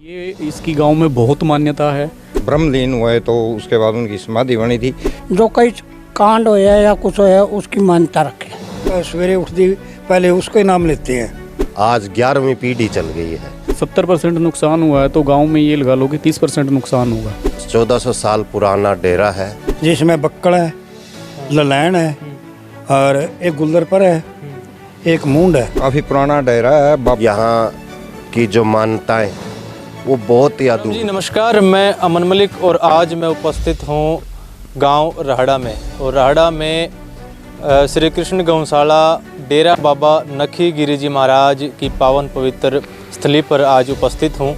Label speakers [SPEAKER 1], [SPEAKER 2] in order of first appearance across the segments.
[SPEAKER 1] ये इसकी गांव में बहुत मान्यता है।
[SPEAKER 2] ब्रह्मलीन हुए तो उसके बाद उनकी समाधि बनी थी।
[SPEAKER 3] जो कई कांड होया या कुछ होया उसकी मान्यता रखे।
[SPEAKER 4] सवेरे उठती पहले उसका ही नाम लेते हैं।
[SPEAKER 5] आज 11वीं पीढ़ी चल गई है।
[SPEAKER 1] 70% नुकसान हुआ है तो गांव में ये लगा लो कि 30% नुकसान होगा।
[SPEAKER 5] 1400 साल पुराना डेरा है
[SPEAKER 4] जिसमें बक्कड़ है, ललैन है और एक गुल्दर पर है, एक मूंड है।
[SPEAKER 2] काफी पुराना डेरा है।
[SPEAKER 5] यहाँ की जो मान्यताएं वो बहुत ही
[SPEAKER 6] जी नमस्कार, मैं अमन मलिक और आज मैं उपस्थित हूँ गांव राहड़ा में। और राहड़ा में श्री कृष्ण गौशाला डेरा बाबा नखी गिरी जी महाराज की पावन पवित्र स्थली पर आज उपस्थित हूँ।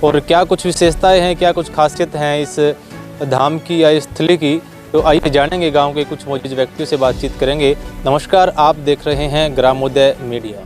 [SPEAKER 6] और क्या कुछ विशेषताएं हैं, क्या कुछ खासियत हैं इस धाम की या इस स्थली की, तो आइए जानेंगे। गांव के कुछ मौजूद व्यक्तियों से बातचीत करेंगे। नमस्कार, आप देख रहे हैं ग्रामोदय मीडिया।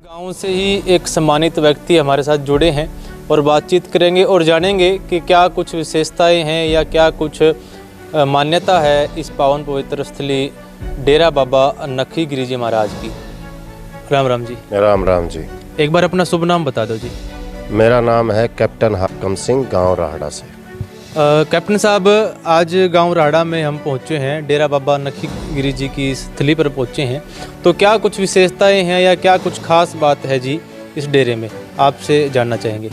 [SPEAKER 6] गांव से ही एक सम्मानित व्यक्ति हमारे साथ जुड़े हैं और बातचीत करेंगे और जानेंगे कि क्या कुछ विशेषताएं हैं या क्या कुछ मान्यता है इस पावन पवित्र स्थली डेरा बाबा नखी गिरी जी महाराज की। राम राम जी।
[SPEAKER 5] राम राम जी।
[SPEAKER 6] एक बार अपना शुभ नाम बता दो जी।
[SPEAKER 5] मेरा नाम है कैप्टन हाकम सिंह, गांव राहड़ा से।
[SPEAKER 6] कैप्टन साहब, आज गांव राहड़ा में हम पहुंचे हैं, डेरा बाबा नखी गिरी जी की स्थली पर पहुंचे हैं। तो क्या कुछ विशेषताएं हैं या क्या कुछ खास बात है जी इस डेरे में, आपसे जानना चाहेंगे।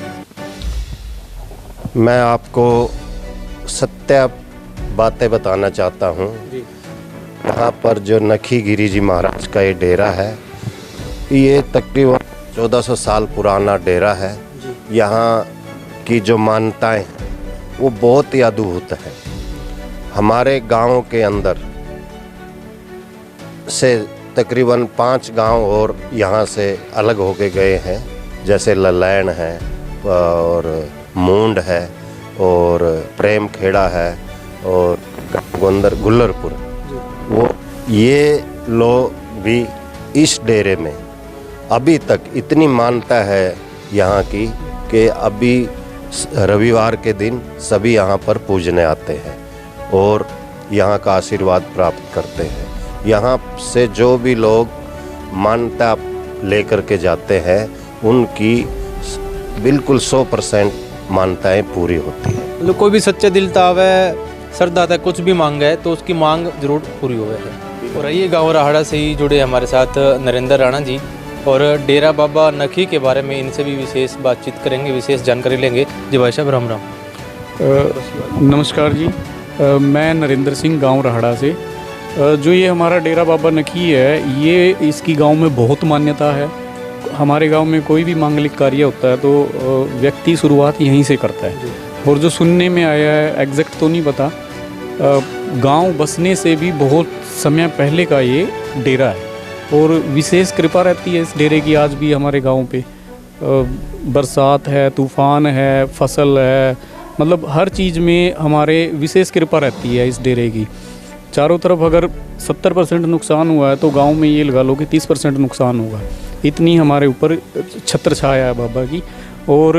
[SPEAKER 5] मैं आपको सत्य बातें बताना चाहता हूँ। यहाँ पर जो नखी गिरी जी महाराज का ये डेरा है, ये तकरीबन 1400 साल पुराना डेरा है। यहाँ की जो मान्यताएं वो बहुत ही अद्भुत है। हमारे गांव के अंदर से तकरीबन 5 गांव और यहाँ से अलग होके गए हैं, जैसे ललैन है और मूंड है और प्रेम खेड़ा है और गुल्लरपुर। वो ये लोग भी इस डेरे में अभी तक इतनी मान्यता है यहाँ की कि अभी रविवार के दिन सभी यहाँ पर पूजने आते हैं और यहाँ का आशीर्वाद प्राप्त करते हैं। यहाँ से जो भी लोग मान्यता लेकर के जाते हैं उनकी बिल्कुल 100% मान्यताएं पूरी होती हैं।
[SPEAKER 6] मतलब कोई भी सच्चे दिल तावे श्रद्धा था कुछ भी मांग है तो उसकी मांग जरूर पूरी हुए है। और आइए गाँव राहड़ा से ही जुड़े हमारे साथ नरेंद्र राणा जी और डेरा बाबा नखी के बारे में इनसे भी विशेष बातचीत करेंगे, विशेष जानकारी लेंगे। जी भाई साहब राम राम।
[SPEAKER 1] नमस्कार जी। मैं नरेंद्र सिंह गांव राहड़ा से। जो ये हमारा डेरा बाबा नखी है, ये इसकी गांव में बहुत मान्यता है। हमारे गांव में कोई भी मांगलिक कार्य होता है तो व्यक्ति शुरुआत यहीं से करता है। और जो सुनने में आया है, एग्जैक्ट तो नहीं पता, गांव बसने से भी बहुत समय पहले का ये डेरा है और विशेष कृपा रहती है इस डेरे की आज भी हमारे गांव पे। बरसात है, तूफ़ान है, फसल है, मतलब हर चीज़ में हमारे विशेष कृपा रहती है इस डेरे की। चारों तरफ अगर 70% नुकसान हुआ है तो गांव में ये लगा लो कि 30% नुकसान होगा। इतनी हमारे ऊपर छत्र छाया है बाबा की। और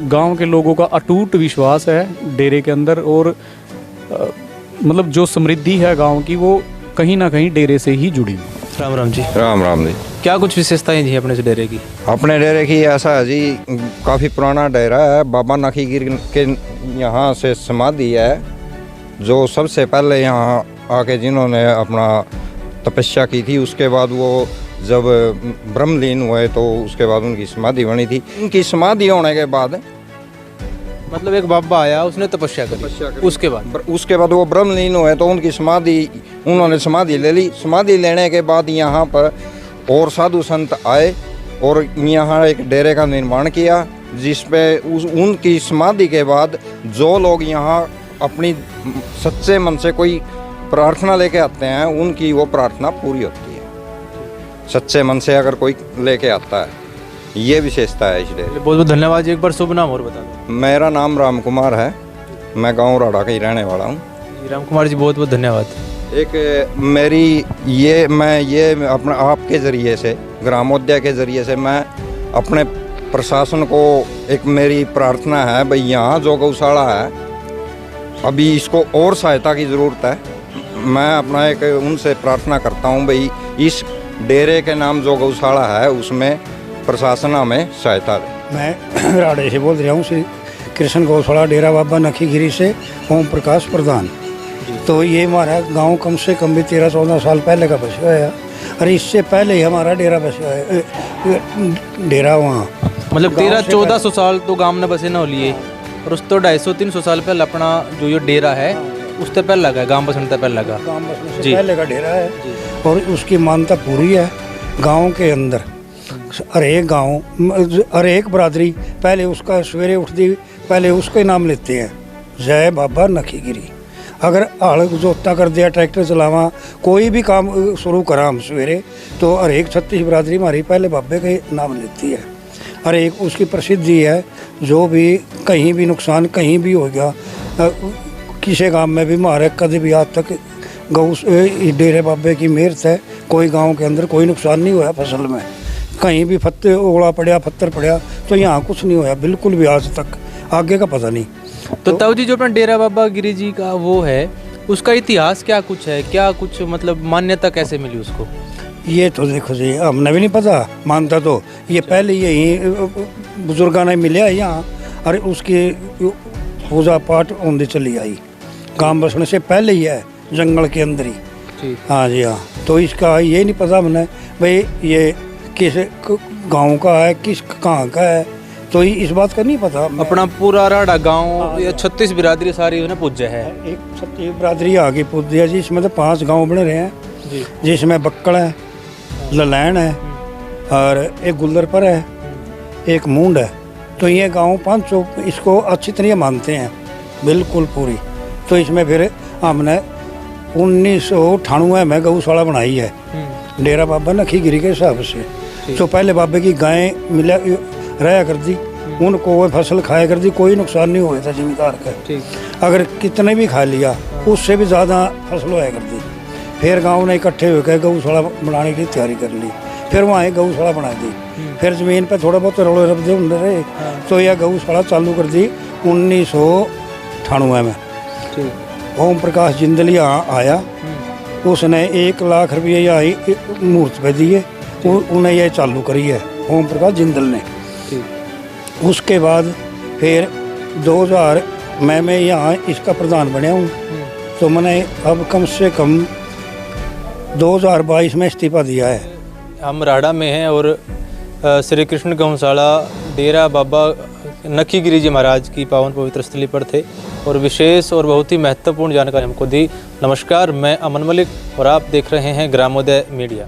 [SPEAKER 1] गांव के लोगों का अटूट विश्वास है डेरे के अंदर। और मतलब जो समृद्धि है गांव की वो कहीं ना कहीं डेरे से ही जुड़ी हुई।
[SPEAKER 6] राम राम जी।
[SPEAKER 2] राम राम जी।
[SPEAKER 6] क्या कुछ विशेषताएं जी अपने इस डेरे की?
[SPEAKER 2] अपने डेरे की ऐसा है जी, काफ़ी पुराना डेरा है। बाबा नखीगिरी के यहाँ से समाधि है, जो सबसे पहले यहाँ आके जिन्होंने अपना तपस्या की थी। उसके बाद वो जब ब्रह्मलीन हुए तो उसके बाद उनकी समाधि बनी थी। उनकी समाधि होने के बाद
[SPEAKER 6] मतलब एक बाबा आया, उसने तपस्या करी, उसके बाद वो ब्रह्मलीन हुए तो उनकी
[SPEAKER 2] उन्होंने समाधि ले ली। समाधि लेने के बाद यहाँ पर और साधु संत आए और यहाँ एक डेरे का निर्माण किया, जिसपे उनकी समाधि के बाद जो लोग यहाँ अपनी सच्चे मन से कोई प्रार्थना लेके आते हैं, उनकी वो प्रार्थना पूरी होती है। सच्चे मन से अगर कोई लेके आता है, ये विशेषता है इस डेरे।
[SPEAKER 6] बहुत बहुत धन्यवाद जी। एक बार शुभ नाम और बता दो।
[SPEAKER 2] मेरा नाम राम कुमार है, मैं गांव राहड़ा का ही रहने वाला हूँ।
[SPEAKER 6] राम कुमार जी बहुत बहुत धन्यवाद।
[SPEAKER 2] एक मेरी ये अपना आपके ज़रिए से, ग्रामोदय के ज़रिए से मैं अपने प्रशासन को एक मेरी प्रार्थना है, भाई यहाँ जो गौशाला है अभी इसको और सहायता की ज़रूरत है। मैं अपना एक उनसे प्रार्थना करता हूँ, भाई इस डेरे के नाम जो गौशाला है उसमें प्रशासन हमें सहायता दे।
[SPEAKER 4] मैं राहड़े से बोल रहा हूँ, श्री कृष्ण गौशाला डेरा बाबा नखीगिरी से ओम प्रकाश प्रधान। तो ये हमारा गांव कम से कम भी 13-14 साल पहले का बसा है और इससे पहले ही हमारा डेरा बसा है। डेरा वहाँ
[SPEAKER 6] मतलब 1300-1400 साल तो गांव ने बसे ना हो लिए, और उस तो 250-300 साल पहले अपना जो ये डेरा है उससे पहले लगा, गांव बसने से पहले लगा।
[SPEAKER 4] गांव बसने से पहले का डेरा है और उसकी मान्यता पूरी है। गांव के अंदर हर एक बरादरी पहले उसका सवेरे उठती पहले उसका नाम लेते हैं, जय बाबा नखीगिरी। अगर हल जोता कर दिया, ट्रैक्टर चलावा, कोई भी काम शुरू करा हम सवेरे, तो हर एक 36 बरादरी हमारी पहले बाबे के नाम लेती है। हर एक उसकी प्रसिद्धि है। जो भी कहीं भी नुकसान कहीं भी हो गया, किसी गांव में भी हमारे कभी भी आज तक गौ डेरे बाबे की मेहर है, कोई गांव के अंदर कोई नुकसान नहीं हुआ फसल में। कहीं भी ओला पड़ा, पत्थर पड़ा, तो यहाँ कुछ नहीं हुआ बिल्कुल भी आज तक। आगे का पता नहीं।
[SPEAKER 6] तो ताऊ जी जो अपना डेरा बाबा गिरी जी का वो है, उसका इतिहास क्या कुछ है, क्या कुछ मतलब मान्यता कैसे मिली उसको?
[SPEAKER 4] ये तो देखो जी, हमने भी नहीं पता, मानता तो ये पहले यही बुजुर्गों ने मिले यहाँ और उसकी पूजा पाठ होने चली आई। गांव बसने से पहले ही है, जंगल के अंदर ही। हाँ जी हाँ। तो इसका ये नहीं पता हमने भाई ये किस गांव का है, किस कहाँ का है, तो इस बात का नहीं पता।
[SPEAKER 6] अपना पूरा राहड़ा गांव, ये 36 बिरादरी सारी उन्हें पूजा है।
[SPEAKER 4] एक 36 बिरादरी आगे पूज दिया जी। इसमें तो 5 गांव बन रहे हैं जी, जिसमें बक्कड़ है, ललैन है और एक गुल्दरपर है, एक मूंड है। तो ये गांव 5 इसको अच्छी तरह मानते हैं, बिल्कुल पूरी। तो इसमें फिर हमने 1998 में गौशाला बनाई है डेरा बाबा नखीगिरी के हिसाब से। तो पहले बाबे की गायें मिला रहा कर दी, उनको वो फसल खाया कर दी, कोई नुकसान नहीं हुआ था जिम्मेदार का। अगर कितने भी खा लिया उससे भी ज़्यादा फसल होया कर दी। फिर गांव ने इकट्ठे होकर गौशाला बनाने की तैयारी कर ली, फिर वहाँ गौशाला बना दी। फिर ज़मीन पर थोड़ा बहुत रोड़े रबदे होते रहे, तो यह गौशाला चालू कर दी 1998 में। ओम प्रकाश जिंदल यहाँ आया, उसने 1 लाख रुपये यहाँ मूर्त पे दिए, उन्हें यह चालू करी है ओम प्रकाश जिंदल ने। उसके बाद फिर मैं यहाँ इसका प्रधान बना हूँ। तो मैंने अब कम से कम 2022 में इस्तीफा दिया है।
[SPEAKER 6] हम राहड़ा में हैं और श्री कृष्ण गौशाला डेरा बाबा नखी गिरी जी महाराज की पावन पवित्र स्थली पर थे और विशेष और बहुत ही महत्वपूर्ण जानकारी हमको दी। नमस्कार, मैं अमन मलिक और आप देख रहे हैं ग्रामोदय मीडिया।